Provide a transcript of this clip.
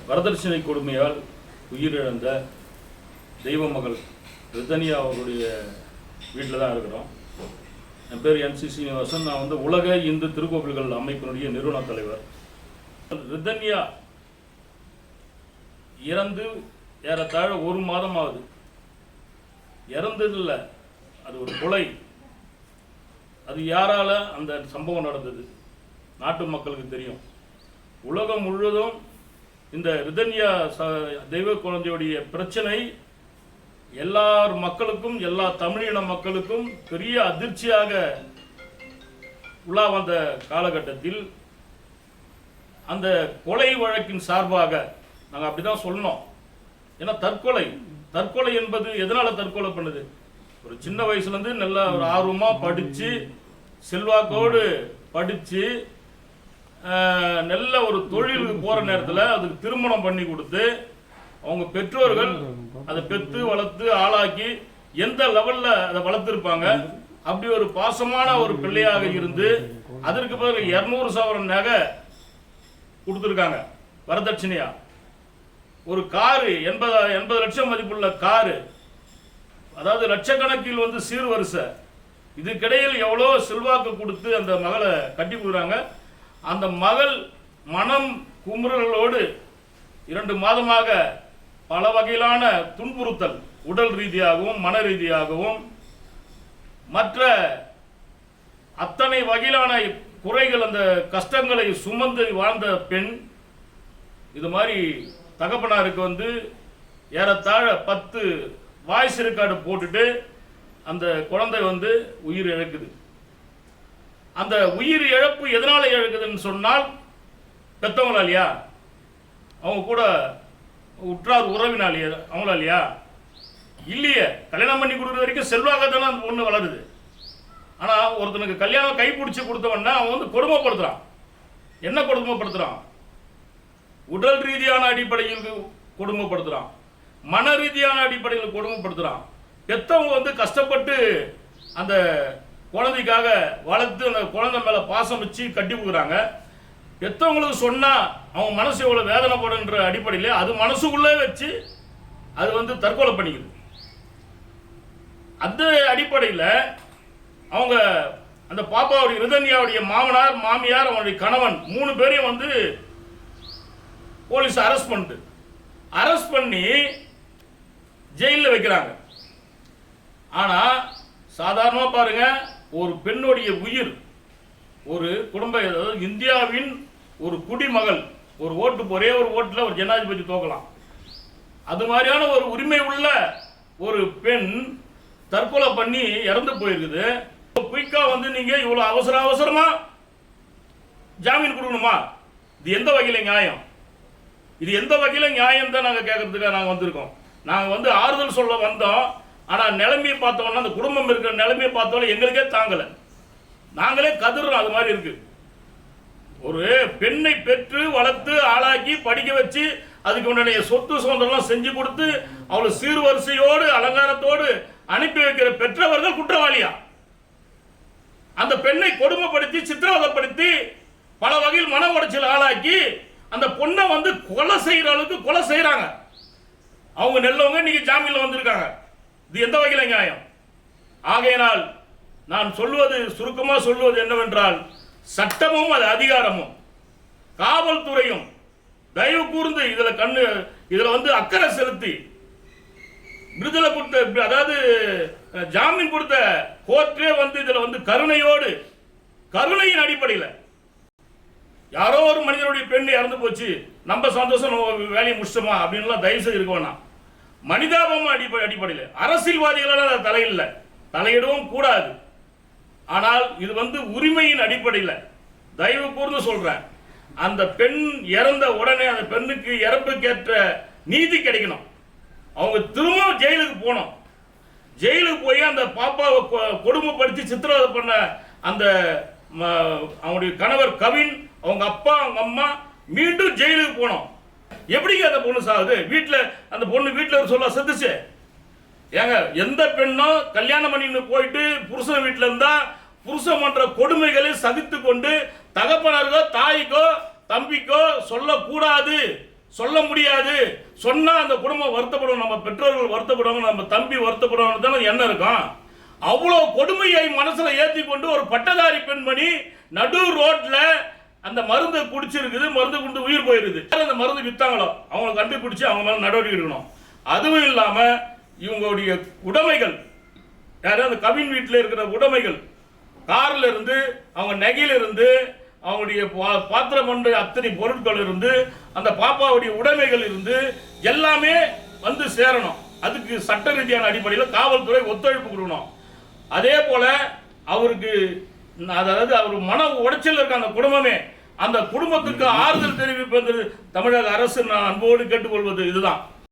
வரதட்சணை கொடுமையால் உயிரிழந்த தெய்வ மகள் ரிதன்யா அவருடைய வீட்டில் தான் இருக்கிறோம். என் பேர் NC சீனிவாசன். நான் உலக இந்து திருக்கோவில்கள் அமைப்பினுடைய நிறுவன தலைவர். ரிதன்யா இறந்து ஏறத்தாழ 1 மாதம் ஆகுது. இறந்ததில்லை, அது ஒரு கொலை. அது யாரால அந்த சம்பவம் நடந்தது நாட்டு மக்களுக்கு தெரியும். உலகம் முழுவதும் இந்த ரிதன்யா தெய்வ குழந்தையுடைய பிரச்சனை எல்லார் மக்களுக்கும், எல்லா தமிழின மக்களுக்கும் பெரிய அதிர்ச்சியாக உலா வந்த காலகட்டத்தில் அந்த கொலை வழக்கின் சார்பாக நாங்கள் அப்படிதான் சொல்லணும். ஏன்னா தற்கொலை என்பது எதனால தற்கொலை பண்ணுது? ஒரு சின்ன வயசுலேருந்து நல்லா ஒரு ஆர்வமாக படித்து செல்வாக்கோடு படித்து நல்ல ஒரு தொழிலுக்கு போகிற நேரத்தில் அதுக்கு திருமணம் பண்ணி கொடுத்து அவங்க பெற்றோர்கள் அதை பெற்று வளர்த்து ஆளாக்கி எந்த லெவலில் அதை வளர்த்துருப்பாங்க. அப்படி ஒரு பாசமான ஒரு பிள்ளையாக இருந்து அதற்கு பிறகு 200 சவரன் நகை கொடுத்துருக்காங்க வரதட்சணையா. ஒரு காரு 80 லட்சம் மதிப்புள்ள காரு, அதாவது லட்சக்கணக்கில் சீர்வரிசை. இதுக்கிடையில் எவ்வளோ செல்வாக்கு கொடுத்து அந்த மகளை கட்டி கொடுக்குறாங்க. அந்த மகள் மனம் குமுறலோடு 2 மாதமாக பல வகையிலான துன்புறுத்தல், உடல் ரீதியாகவும் மன ரீதியாகவும் மற்ற அத்தனை வகையிலான குறைகள், அந்த கஷ்டங்களை சுமந்து வாழ்ந்த பெண் இது மாதிரி தகப்பனாருக்கு ஏறத்தாழ 10 வாய்ஸ் ரெக்கார்டு போட்டுட்டு அந்த குழந்தை உயிர் இழக்குது. அந்த உயிர் இழப்பு எதனால இழக்குதுன்னு சொன்னால் பெற்றவங்களாலையா, அவங்க கூட உற்றார் உறவினாலேயே அவங்களாலையா? இல்லையே. கல்யாணம் பண்ணி கொடுக்குற வரைக்கும் செல்வாக தானே அந்த பொண்ணு வளருது. ஆனால் ஒருத்தனுக்கு கல்யாணம் கைப்பிடிச்சி கொடுத்தவன்னா அவன் கொடுமைப்படுத்துறான். என்ன கொடுமைப்படுத்துறான்? உடல் ரீதியான அடிப்படையில் கொடுமைப்படுத்துறான், மன ரீதியான அடிப்படையில் கொடுமைப்படுத்துறான். பெற்றவங்க கஷ்டப்பட்டு அந்த குழந்தைக்காக வளர்த்து அந்த குழந்தை மேலே பாசம் வச்சு கட்டி கொடுக்குறாங்க. பெற்றவங்களுக்கு சொன்னால் அவங்க மனசு எவ்வளோ வேதனைப்படுன்ற அடிப்படையில் அது மனசுக்குள்ளே வச்சு அது தற்கொலை பண்ணிக்குது. அந்த அடிப்படையில் அவங்க அந்த பாப்பாவுடைய ரிதன்யாவுடைய மாமனார், மாமியார், அவனுடைய கணவன் 3 பேரையும் போலீஸ் அரெஸ்ட் பண்ணி ஜெயிலில் வைக்கிறாங்க. ஆனால் சாதாரணமாக பாருங்க, ஒரு பெண்ணுடைய உயிர், ஒரு குடும்ப, இந்தியாவின் ஒரு குடிமகள், ஒரு ஓட்டு, ஒரே ஒரு ஓட்டில் ஒரு ஜனாதிபதி தோக்கலாம். அது மாதிரியான ஒரு உரிமை உள்ள ஒரு பெண் தற்கொலை பண்ணி இறந்து போயிருக்குது. குயிக்கா நீங்க இவ்வளவு அவசரமா ஜாமீன் கொடுக்கணுமா? இது எந்த வகையில நியாயம்? இது எந்த வகையில நியாயம் தான் நாங்கள் கேட்கறதுக்காக நாங்கள் வந்திருக்கோம். நாங்கள் ஆறுதல் சொல்ல வந்தோம். ஆனால் நிலைமையை பார்த்தோம்னா, அந்த குடும்பம் இருக்கிற நிலைமையை பார்த்தோம்னா எங்களுக்கே தாங்கலை. நாங்களே கதறோம். அது மாதிரி இருக்கு. ஒரு பெண்ணை பெற்று வளர்த்து ஆளாக்கி படிக்க வச்சு அதுக்கு உடனே சொத்து சுதந்திரம் செஞ்சு கொடுத்து அவளை சீர்வரிசையோடு அலங்காரத்தோடு அனுப்பி வைக்கிற பெற்றவர்கள் குற்றவாளியா? அந்த பெண்ணை கொடுமைப்படுத்தி சித்திரவதைப்படுத்தி பல வகையில் மன உடைச்சல் ஆளாக்கி அந்த பொண்ணை கொலை செய்யற அளவுக்கு கொலை செய்யறாங்க. அவங்க நெல்லவங்க இன்னைக்கு ஜாமீன்ல வந்திருக்காங்க. இது எந்த வகையில நியாயம்? ஆகையினால் நான் சுருக்கமாக சொல்லுவது என்னவென்றால், சட்டமும் அது அதிகாரமும் காவல்துறையும் தயவு கூர்ந்து இதுல அக்கறை செலுத்தி விடுதலை கொடுத்த, அதாவது ஜாமீன் கொடுத்த கோர்ட்டே இதுல கருணையோடு, கருணையின் அடிப்படையில் யாரோ ஒரு மனிதனுடைய பெண் இறந்து போச்சு, நம்ம சந்தோஷம், நம்ம வேலையை முடிச்சோமா அப்படின்லாம் தயவு செய்து இருக்க வேணாம். மனிதாபம் அடிப்படையில் அரசியல்வாதிகளால் தலையிடவும் கூடாது. ஆனால் இது உரிமையின் அடிப்படையில் தயவு கூர்ந்து சொல்றேன், அந்த பெண் இறந்த உடனே அந்த பெண்ணுக்கு இறப்புக்கேற்ற நீதி கிடைக்கணும். அவங்க திரும்ப ஜெயிலுக்கு போகணும். ஜெயிலுக்கு போய் அந்த பாப்பாவை கொடுமைப்படுத்தி சித்திரவதை பண்ண அந்த அவங்களுடைய கணவர் கவின், அவங்க அப்பா, அவங்க அம்மா மீண்டும் ஜெயிலுக்கு போனோம். எப்படிங்க அந்த பொண்ணு சாகுது? அந்த பொண்ணு வீட்டில் சொல்ல செத்துச்சு. ஏங்க, எந்த பெண்ணும் கல்யாணம் பண்ணி போயிட்டு புருஷன் வீட்டில் இருந்தா புருஷன் பண்ற கொடுமைகளை சகித்து கொண்டு தகப்பனருக்கோ தாய்க்கோ தம்பிக்கோ சொல்லக்கூடாது, சொல்ல முடியாது. சொன்னா அந்த குடும்பம் வருத்தப்படும், நம்ம பெற்றோர்கள் வருத்தப்படுவாங்க, நம்ம தம்பி வருத்தப்படுவாங்க தானே எண்ணம் இருக்கும். அவ்வளோ கொடுமையை மனசுல ஏற்றி கொண்டு ஒரு பட்டதாரி பெண்மணி நடு ரோட்ல அந்த மருந்து குடிச்சிருக்குது, மருந்து கொண்டு உயிர் போயிருக்குது. அந்த மருந்து வித்தாங்களோ அவங்களை கண்டுபிடிச்சு அவங்க மேல நடவடிக்கை எடுக்கணும். அதுவும் இல்லாம இவங்களுடைய உடைமைகள், யாரும் அந்த கவின் வீட்டில் இருக்கிற உடைமைகள், கார்ல இருந்து அவங்க நகையில இருந்து அவங்களுடைய பாத்திரம் கொண்ட அத்தனை பொருட்கள் இருந்து அந்த பாப்பாவுடைய உடைமைகள் இருந்து எல்லாமே வந்து சேரணும். அதுக்கு சட்ட ரீதியான அடிப்படையில் காவல்துறை ஒத்துழைப்பு கொடுக்கணும். அதே போல அவருக்கு, அதாவது அவர் மன உடைச்சல் இருக்க அந்த குடும்பமே, அந்த குடும்பத்துக்கு ஆறுதல் தெரிவிப்பது தமிழக அரசு நான் அன்போடு கேட்டுக்கொள்வது இதுதான்.